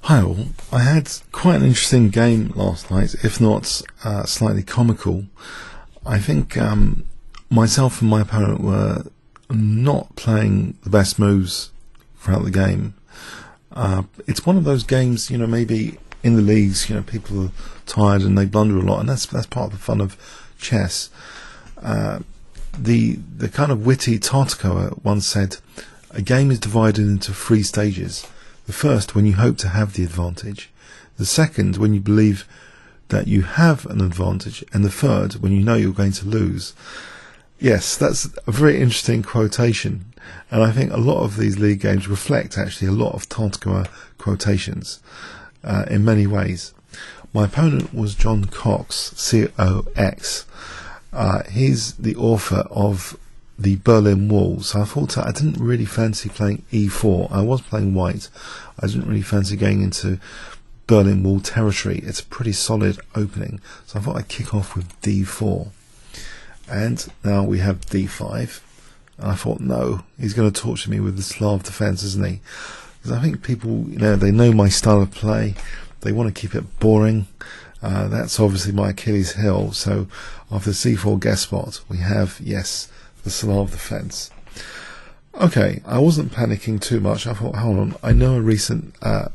Hi all, I had quite an interesting game last night, if not slightly comical. I think myself and my opponent were not playing the best moves throughout the game. It's one of those games, maybe in the leagues, people are tired and they blunder a lot, and that's part of the fun of chess. The kind of witty Tartakower once said, a game is divided into 3 stages. The first, when you hope to have the advantage. The second, when you believe that you have an advantage. And the third, when you know you're going to lose. Yes, that's a very interesting quotation. And I think a lot of these league games reflect actually a lot of Tartakower quotations in many ways. My opponent was John Cox, COX. He's the author of the Berlin Wall, so I thought I didn't really fancy playing e4. I was playing white. I didn't really fancy going into Berlin Wall territory. It's a pretty solid opening, so I thought I'd kick off with d4. And now we have d5. And I thought, no, he's going to torture me with the Slav defense, isn't he? Because I think people, they know my style of play. They want to keep it boring. That's obviously my Achilles heel. So after c4 guess spot, we have, yes, the Slav defense. Okay, I wasn't panicking too much. I thought, hold on, I know a recent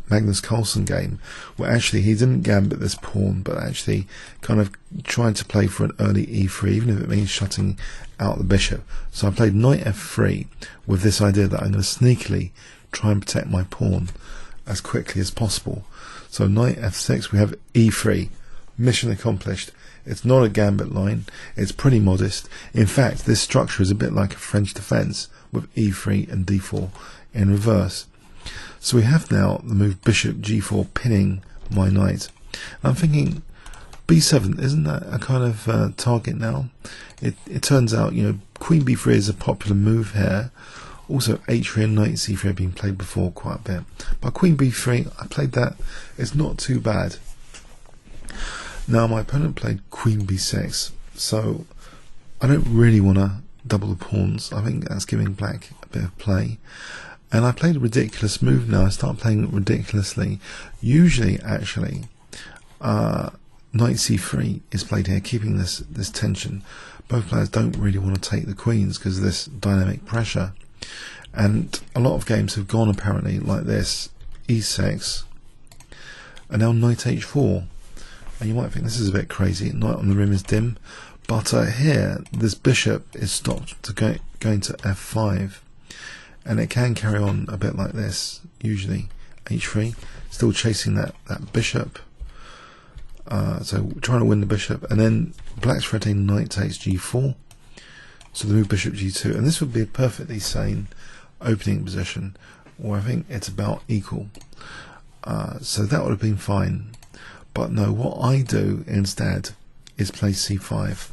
Magnus Carlsen game where actually he didn't gambit this pawn, but actually kind of tried to play for an early e3, even if it means shutting out the bishop. So I played knight f3 with this idea that I'm going to sneakily try and protect my pawn as quickly as possible. So knight f6, we have e3, mission accomplished. It's not a gambit line, it's pretty modest. In fact, this structure is a bit like a French defense with e3 and d4 in reverse. So we have now the move bishop g4 pinning my knight. And I'm thinking b7, isn't that a kind of target now? It turns out, queen b3 is a popular move here. Also h3 and knight c3 have been played before quite a bit. But queen b3, I played that, it's not too bad. Now my opponent played queen b6, so I don't really want to double the pawns. I think that's giving black a bit of play. And I played a ridiculous move now. I start playing ridiculously. Usually, actually, knight c3 is played here, keeping this tension. Both players don't really want to take the queens because of this dynamic pressure. And a lot of games have gone apparently like this, e6, and now knight h4. And you might think this is a bit crazy, knight on the rim is dim, but here this bishop is stopped to going to f5, and it can carry on a bit like this, usually h3, still chasing that bishop, so trying to win the bishop, and then black's threatening knight takes g4, so the move bishop g2, and this would be a perfectly sane opening position, or I think it's about equal, so that would have been fine. But no, what I do instead is play c5,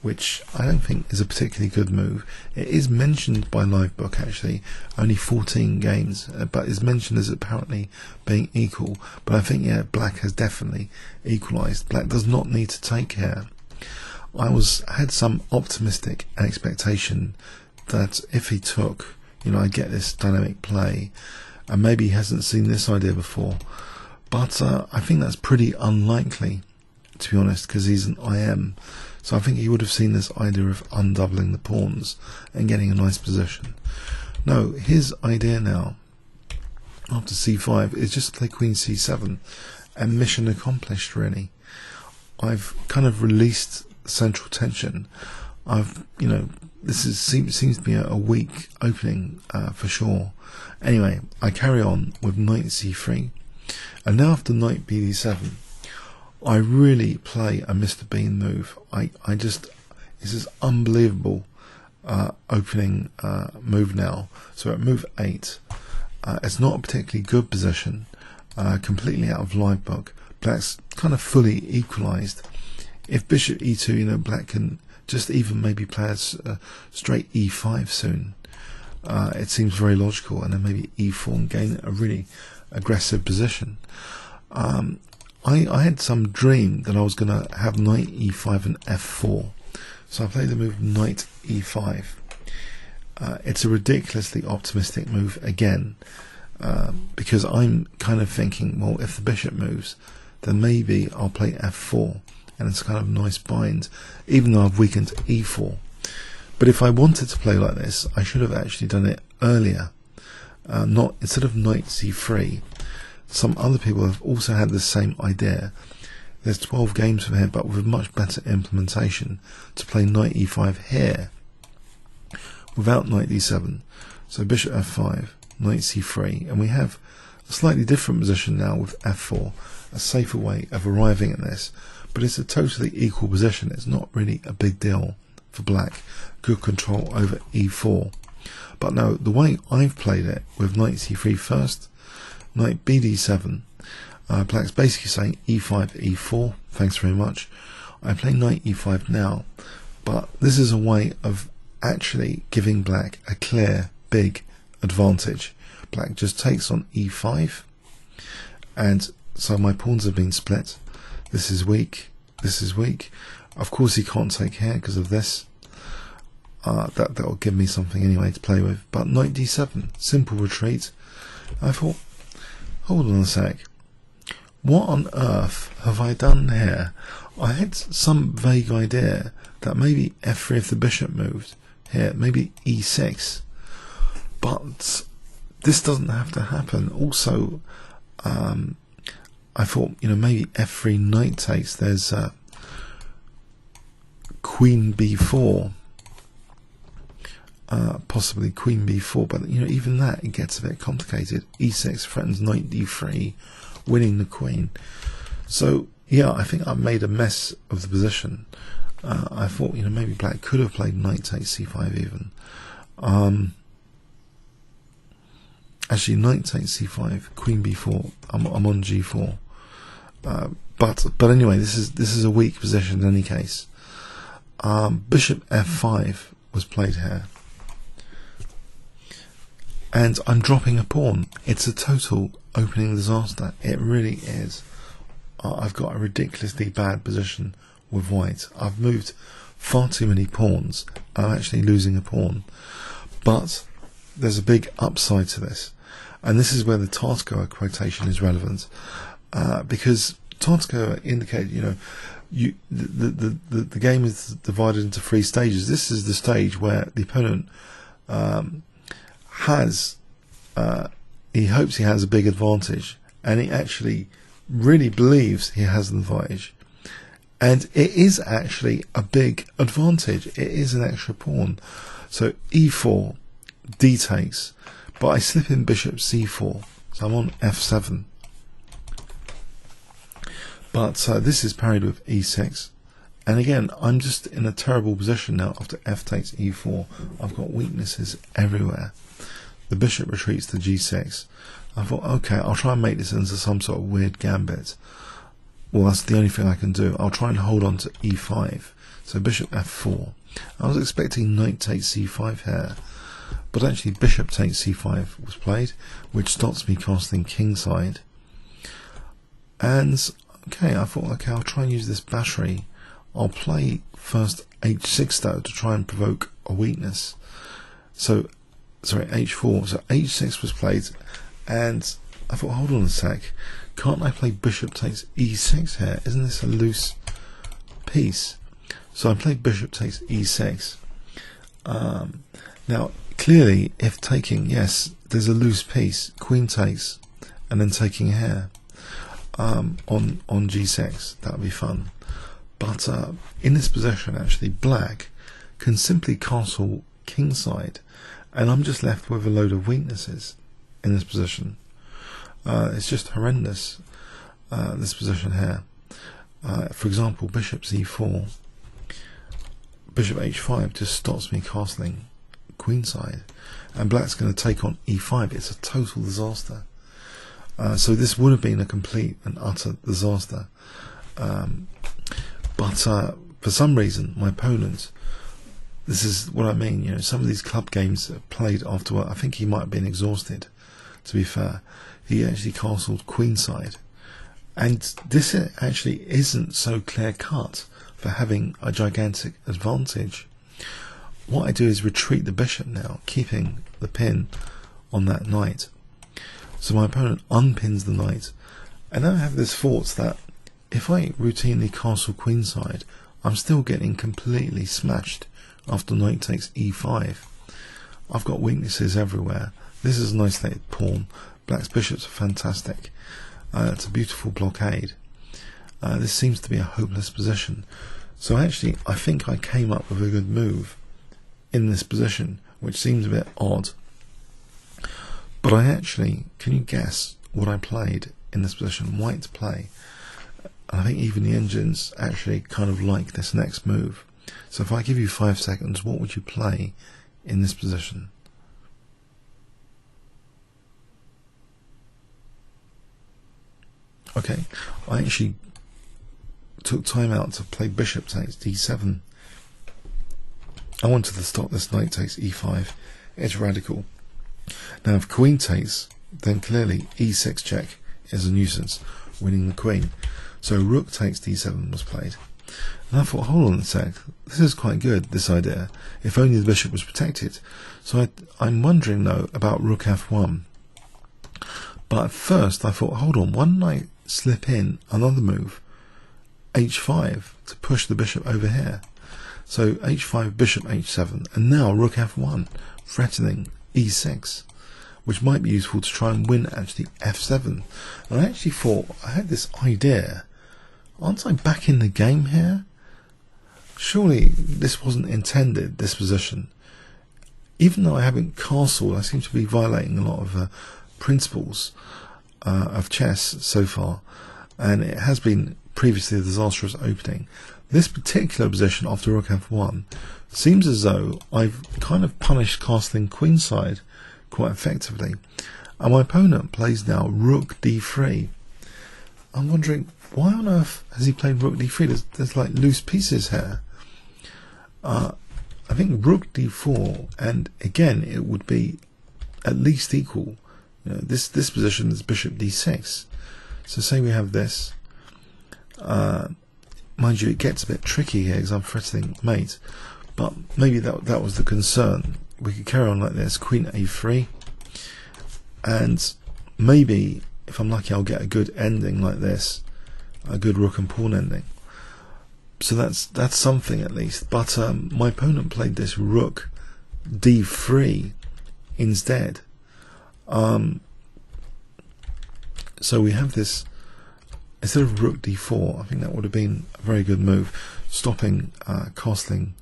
which I don't think is a particularly good move. It is mentioned by Livebook actually, only 14 games, but is mentioned as apparently being equal. But I think, yeah, black has definitely equalised. Black does not need to take here. I had some optimistic expectation that if he took, I'd get this dynamic play, and maybe he hasn't seen this idea before. But I think that's pretty unlikely, to be honest, because he's an IM. So I think he would have seen this idea of undoubling the pawns and getting a nice position. No, his idea now, after c5, is just to play queen c7, and mission accomplished, really. I've kind of released central tension. This seems to be a weak opening for sure. Anyway, I carry on with knight c3. And now after knight bd7, I really play a Mr. Bean move. This is unbelievable opening move now. So at move 8, it's not a particularly good position, completely out of Livebook. Black's kind of fully equalised. If bishop e2, black can just even maybe play a straight e5 soon. It seems very logical, and then maybe e4 and gain a really aggressive position. I had some dream that I was going to have knight e5 and f4, so I played the move knight e5. It's a ridiculously optimistic move again, because I'm kind of thinking, well, if the bishop moves, then maybe I'll play f4, and it's kind of a nice bind, even though I've weakened e4. But if I wanted to play like this, I should have actually done it earlier, not instead of knight c3. Some other people have also had the same idea. There's 12 games from here, but with much better implementation, to play knight e5 here without knight d7. So bishop f5, knight c3, and we have a slightly different position now with f4, a safer way of arriving at this, but it's a totally equal position. It's not really a big deal for black. Good control over e4. But now the way I've played it with knight c3 first, knight bd7, black's basically saying e5, e4, thanks very much. I play knight e5 now, but this is a way of actually giving black a clear, big advantage. Black just takes on e5, and so my pawns have been split. This is weak, this is weak. Of course he can't take here because of this. That'll give me something anyway to play with. But knight d7, simple retreat. I thought, hold on a sec, what on earth have I done here? I had some vague idea that maybe f3 if the bishop moved here, maybe e6, but this doesn't have to happen. Also, I thought, maybe f3 knight takes, there's queen b4, possibly queen b4, but even that, it gets a bit complicated. e6 threatens knight d3, winning the queen. So yeah, I think I made a mess of the position. I thought maybe black could have played knight takes c5 even. Actually, knight takes c5, queen b4. I'm on g4. But anyway, this is a weak position in any case. Bishop f5 was played here, and I'm dropping a pawn. It's a total opening disaster. It really is. I've got a ridiculously bad position with white. I've moved far too many pawns. I'm actually losing a pawn. But there's a big upside to this, and this is where the Tartgoer quotation is relevant, because Tartgoer indicated, the game is divided into 3 stages. This is the stage where the opponent he hopes he has a big advantage, and he actually really believes he has an advantage, and it is actually a big advantage. It is an extra pawn. So e4, d takes, but I slip in bishop c4, so I'm on f7. But this is parried with e6, and again I'm just in a terrible position now after f takes e4. I've got weaknesses everywhere. The bishop retreats to g6. I thought, okay, I'll try and make this into some sort of weird gambit. Well, that's the only thing I can do. I'll try and hold on to e5. So bishop f4. I was expecting knight takes c5 here, but actually bishop takes c5 was played, which stops me casting kingside. And okay, I thought, okay, I'll try and use this battery. I'll play first h6 though to try and provoke a weakness. So, sorry, h4. So h6 was played, and I thought, hold on a sec, can't I play bishop takes e6 here? Isn't this a loose piece? So I played bishop takes e6. Now, clearly, if taking, yes, there's a loose piece, queen takes, and then taking here on g6. That would be fun. But in this position, actually, black can simply castle kingside, and I'm just left with a load of weaknesses in this position. It's just horrendous, this position here. For example, bishop c4, bishop h5 just stops me castling queenside, and black's going to take on e5. It's a total disaster. So this would have been a complete and utter disaster. But for some reason, my opponent, this is what I mean, some of these club games are played afterward. I think he might have been exhausted, to be fair. He actually castled queenside, and this actually isn't so clear cut for having a gigantic advantage. What I do is retreat the bishop now, keeping the pin on that knight. So my opponent unpins the knight, and now I have this thought that if I routinely castle queenside, I'm still getting completely smashed after knight takes e5. I've got weaknesses everywhere. This is an isolated pawn. Black's bishops are fantastic. It's a beautiful blockade. This seems to be a hopeless position. So actually, I think I came up with a good move in this position, which seems a bit odd. But I actually, can you guess what I played in this position? White to play. And I think even the engines actually kind of like this next move. So if I give you 5 seconds, what would you play in this position? Okay, I actually took time out to play bishop takes d7. I wanted to stop this knight takes e5. It's radical. Now if queen takes, then clearly e6 check is a nuisance, winning the queen. So rook takes d7 was played. And I thought, hold on a sec, this is quite good, this idea, if only the bishop was protected. So I'm wondering though about rook f1. But at first I thought, hold on, why don't I slip in another move, h5, to push the bishop over here. So h5, bishop h7, and now rook f1, threatening e6, which might be useful to try and win actually f7. And I actually thought, I had this idea, aren't I back in the game here? Surely this wasn't intended, this position. Even though I haven't castled, I seem to be violating a lot of principles of chess so far, and it has been previously a disastrous opening. This particular position after rook f1 seems as though I've kind of punished castling queenside quite effectively, and my opponent plays now rook d3. I'm wondering, why on earth has he played rook d3? There's like loose pieces here. I think rook d4, and again it would be at least equal. You know, this position is bishop d6. So say we have this. Mind you, it gets a bit tricky here because I'm threatening mate, but maybe that was the concern. We could carry on like this, queen a3, and maybe if I'm lucky I'll get a good ending like this, a good rook and pawn ending. So that's something at least. But my opponent played this rook d3 instead. So we have this, instead of rook d4, I think that would have been a very good move, stopping castling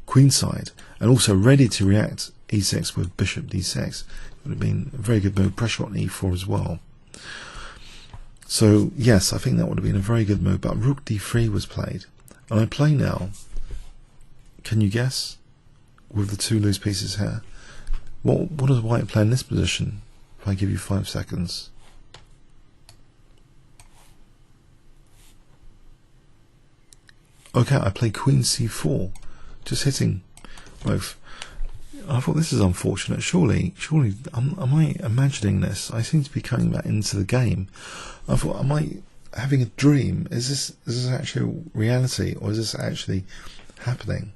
queenside, and also ready to react e6 with bishop d6. It would have been a very good move, pressure on e4 as well. So yes, I think that would have been a very good move, but rook d3 was played. And I play now, can you guess, with the two loose pieces here, what does white play in this position, if I give you 5 seconds? Okay, I play queen c4, just hitting both. I thought, this is unfortunate. Surely, am I imagining this? I seem to be coming back into the game. I thought, am I having a dream? Is this actually reality, or is this actually happening?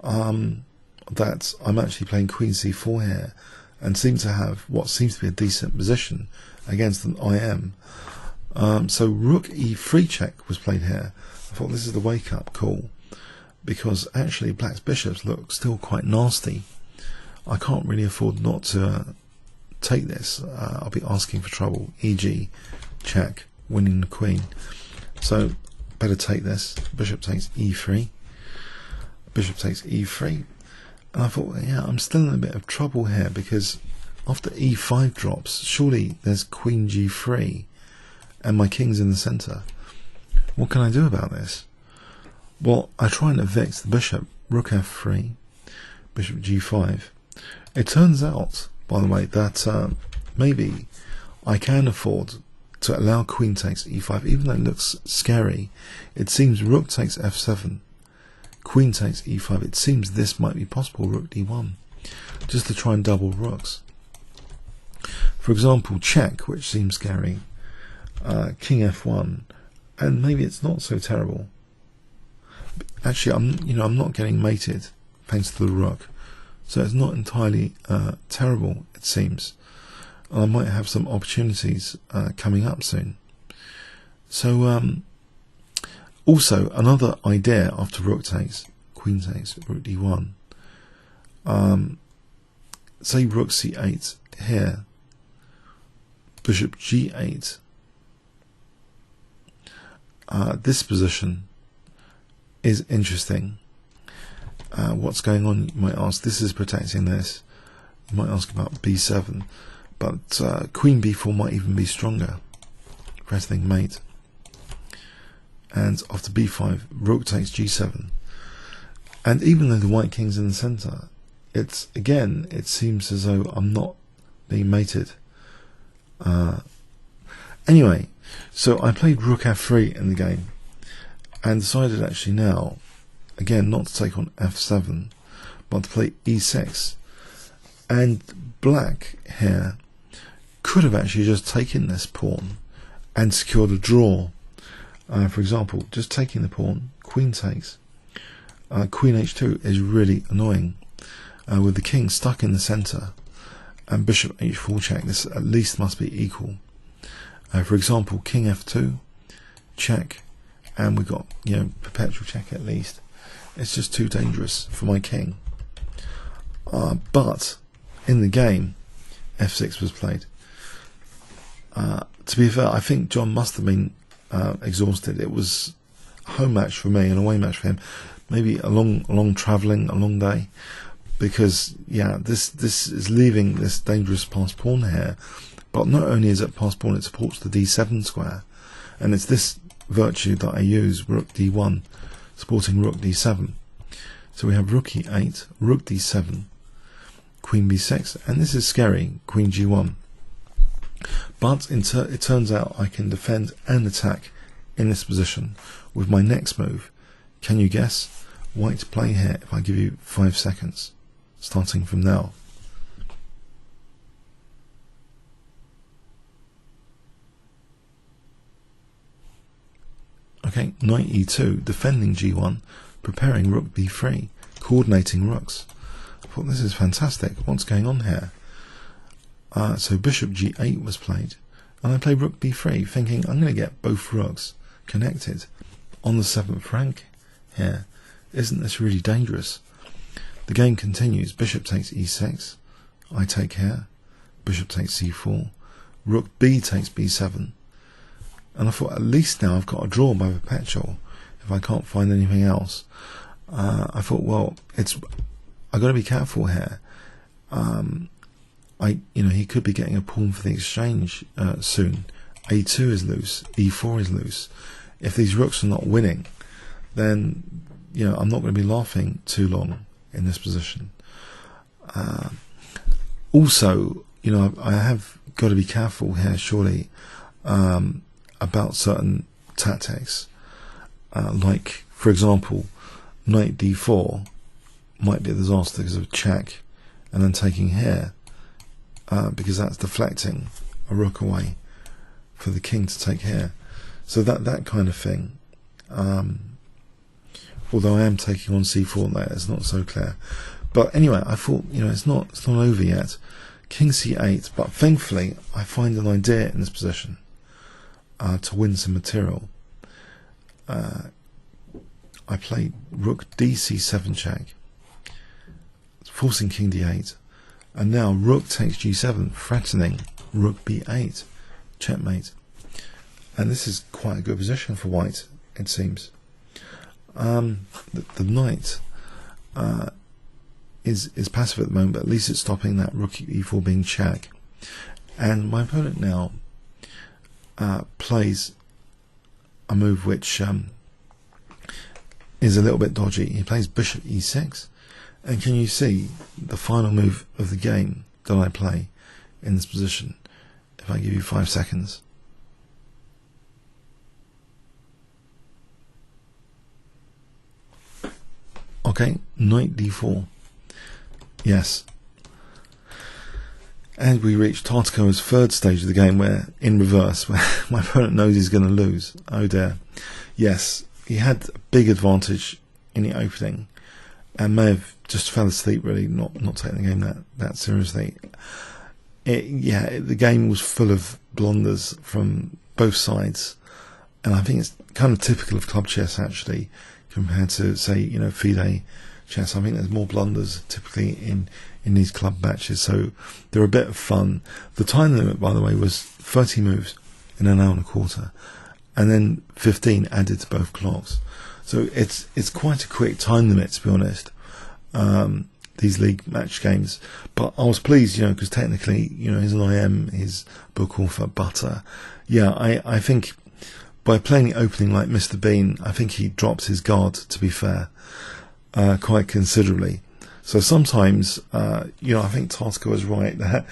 That I'm actually playing queen c4 here, and seem to have what seems to be a decent position against an IM. So rook e3 check was played here. I thought, this is the wake up call, because actually black's bishops look still quite nasty. I can't really afford not to take this. I'll be asking for trouble, e.g. check, winning the queen. So better take this. Bishop takes e3. Bishop takes e3. And I thought, yeah, I'm still in a bit of trouble here, because after e5 drops, surely there's queen g3 and my king's in the center. What can I do about this? Well, I try and evict the bishop. Rook f3, bishop g5. It turns out, by the way, that maybe I can afford to allow queen takes e5, even though it looks scary. It seems rook takes f7, queen takes e5. It seems this might be possible, rook d1, just to try and double rooks. For example, check, which seems scary, king f1, and maybe it's not so terrible. Actually, I'm not getting mated thanks to the rook, so it's not entirely terrible, it seems. and I might have some opportunities coming up soon. So also another idea after rook takes, queen takes, rook d1. Say rook c8 here, bishop g8. This position is interesting. What's going on, you might ask? This is protecting this. You might ask about b7, but queen b4 might even be stronger, threatening mate. And after b5, rook takes g7. And even though the white king's in the center, it's again, it seems as though I'm not being mated. Anyway, so I played rook f3 in the game, and decided actually now, again, not to take on f7, but to play e6. And black here could have actually just taken this pawn and secured a draw. For example, just taking the pawn, queen takes. Queen h2 is really annoying, with the king stuck in the center, and bishop h4 check. This at least must be equal. For example, king f2 check, and we got, you know, perpetual check at least. It's just too dangerous for my king. But in the game, f6 was played. To be fair, I think John must have been exhausted. It was a home match for me and a away match for him. Maybe a long travelling, a long day, because yeah, this is leaving this dangerous passed pawn here. But not only is it passed pawn, it supports the d7 square, and it's this virtue that I use, rook d1, supporting rook d7. So we have rook e8, rook d7, queen b6, and this is scary, queen g1. But it turns out I can defend and attack in this position with my next move. Can you guess? White to play here if I give you 5 seconds, starting from now. Okay, knight e2, defending g1, preparing rook b3, coordinating rooks. I thought this is fantastic. What's going on here? So bishop g8 was played, and I played rook b3, thinking I'm going to get both rooks connected on the 7th rank here. Isn't this really dangerous? The game continues. Bishop takes e6, I take here, bishop takes c4, rook b takes b7, and I thought at least now I've got a draw by perpetual if I can't find anything else. I thought, well, I've got to be careful here. He could be getting a pawn for the exchange soon. a2 is loose, e4 is loose. If these rooks are not winning, then I'm not going to be laughing too long in this position. Also, I have got to be careful here, surely, about certain tactics. Like, for example, knight d4 might be a disaster because of check, and then taking here, because that's deflecting a rook away for the king to take here. So that kind of thing. Although I am taking on c4 there, it's not so clear. But anyway, I thought, it's not over yet. King c8, but thankfully I find an idea in this position to win some material. I played rook dc7 check, forcing king d8, and now rook takes g7, threatening rook b8, checkmate. And this is quite a good position for white, it seems. The knight is passive at the moment, but at least it's stopping that rook e4 being check. And my opponent now plays a move which is a little bit dodgy. He plays bishop e6, and can you see the final move of the game that I play in this position if I give you 5 seconds? Okay, knight d4. Yes. And we reach Tartako's third stage of the game, where in reverse, where my opponent knows he's going to lose. Oh dear. Yes, he had a big advantage in the opening, and may have just fell asleep, really, not taking the game that seriously. the game was full of blunders from both sides, and I think it's kind of typical of club chess actually, compared to, say, FIDE chess. I think there's more blunders typically in these club matches, so they're a bit of fun. The time limit, by the way, was 30 moves in an hour and a quarter, and then 15 added to both clocks. So it's quite a quick time limit, to be honest. These league match games, but I was pleased, because technically, he's an IM, his book author, Butter. Yeah, I think by playing the opening like Mr. Bean, I think he dropped his guard, to be fair, quite considerably. So sometimes, I think Tarsko is right that,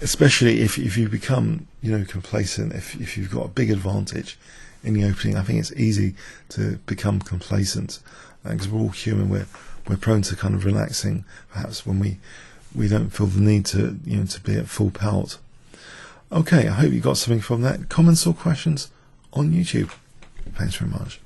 especially if you become, complacent, if you've got a big advantage in the opening, I think it's easy to become complacent, because we're all human. We're prone to kind of relaxing, perhaps, when we don't feel the need to to be at full pelt. Okay, I hope you got something from that. Comments or questions on YouTube? Thanks very much.